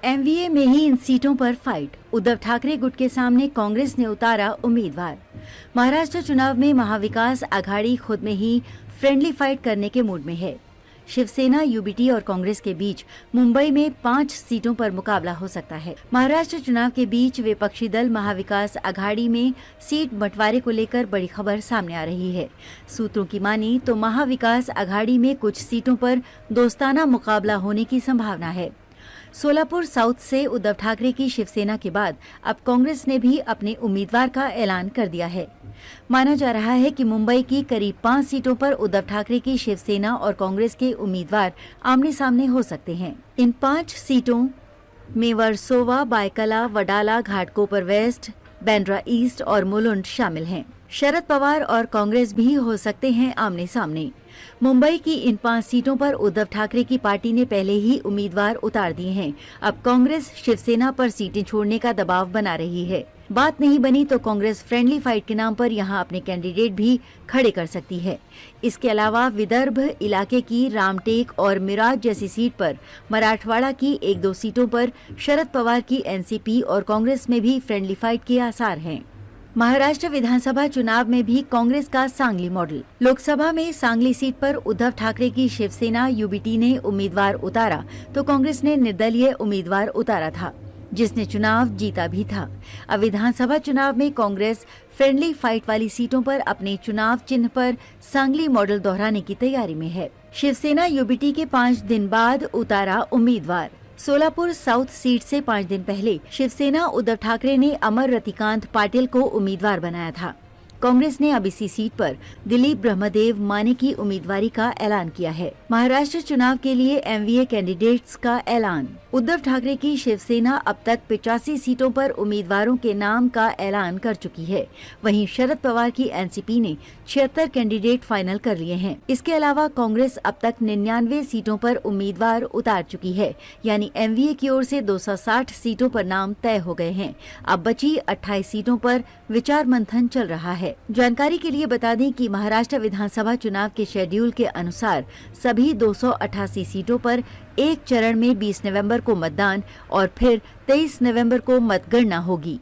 MVA में ही इन सीटों पर फाइट। उद्धव ठाकरे गुट के सामने कांग्रेस ने उतारा उम्मीदवार। महाराष्ट्र चुनाव में महाविकास आघाड़ी खुद में ही फ्रेंडली फाइट करने के मूड में है। शिवसेना, यूबीटी और कांग्रेस के बीच मुंबई में 5 सीटों पर मुकाबला हो सकता है। महाराष्ट्र चुनाव के बीच विपक्षी दल महाविकास आघाड़ी में सीट बंटवारे को लेकर बड़ी खबर सामने आ रही है। सूत्रों की मानी तो महाविकास आघाड़ी में कुछ सीटों पर दोस्ताना मुकाबला होने की संभावना है। सोलापुर साउथ से उद्धव ठाकरे की शिवसेना के बाद अब कांग्रेस ने भी अपने उम्मीदवार का ऐलान कर दिया है। माना जा रहा है कि मुंबई की करीब 5 सीटों पर उद्धव ठाकरे की शिवसेना और कांग्रेस के उम्मीदवार आमने सामने हो सकते हैं। इन 5 सीटों में वर्सोवा, बायकला, वडाला, घाटकोपर वेस्ट, बांद्रा ईस्ट और मुलुंड शामिल हैं। शरद पवार और कांग्रेस भी हो सकते हैं आमने सामने। मुंबई की इन 5 सीटों पर उद्धव ठाकरे की पार्टी ने पहले ही उम्मीदवार उतार दिए हैं। अब कांग्रेस शिवसेना पर सीटें छोड़ने का दबाव बना रही है। बात नहीं बनी तो कांग्रेस फ्रेंडली फाइट के नाम पर यहां अपने कैंडिडेट भी खड़े कर सकती है। इसके अलावा विदर्भ इलाके की रामटेक और मिराज जैसी सीट पर, मराठवाड़ा की 1-2 सीटों पर शरद पवार की एनसीपी और कांग्रेस में भी फ्रेंडली फाइट के आसार हैं। महाराष्ट्र विधानसभा चुनाव में भी कांग्रेस का सांगली मॉडल। लोकसभा में सांगली सीट पर उद्धव ठाकरे की शिवसेना यूबीटी ने उम्मीदवार उतारा तो कांग्रेस ने निर्दलीय उम्मीदवार उतारा था, जिसने चुनाव जीता भी था। अब विधानसभा चुनाव में कांग्रेस फ्रेंडली फाइट वाली सीटों पर अपने चुनाव चिन्ह पर सांगली मॉडल दोहराने की तैयारी में है। शिवसेना यूबीटी के 5 दिन बाद उतारा उम्मीदवार। सोलापुर साउथ सीट से 5 दिन पहले शिवसेना उद्धव ठाकरे ने अमर रतिकांत पाटिल को उम्मीदवार बनाया था। कांग्रेस ने अब इसी सीट पर दिलीप ब्रह्मदेव माने की उम्मीदवारी का ऐलान किया है। महाराष्ट्र चुनाव के लिए एमवीए कैंडिडेट्स का ऐलान। उद्धव ठाकरे की शिवसेना अब तक 85 सीटों पर उम्मीदवारों के नाम का ऐलान कर चुकी है। वहीं शरद पवार की एनसीपी ने 76 कैंडिडेट फाइनल कर लिए हैं। इसके अलावा कांग्रेस अब तक 99 सीटों पर उम्मीदवार उतार चुकी है, यानी एमवीए की ओर से 260 सीटों पर नाम तय हो गए हैं। अब बची 28 सीटों पर विचार मंथन चल रहा है। जानकारी के लिए बता दें कि महाराष्ट्र विधानसभा चुनाव के शेड्यूल के अनुसार सभी 288 सीटों पर एक चरण में 20 नवंबर को मतदान और फिर 23 नवंबर को मतगणना होगी।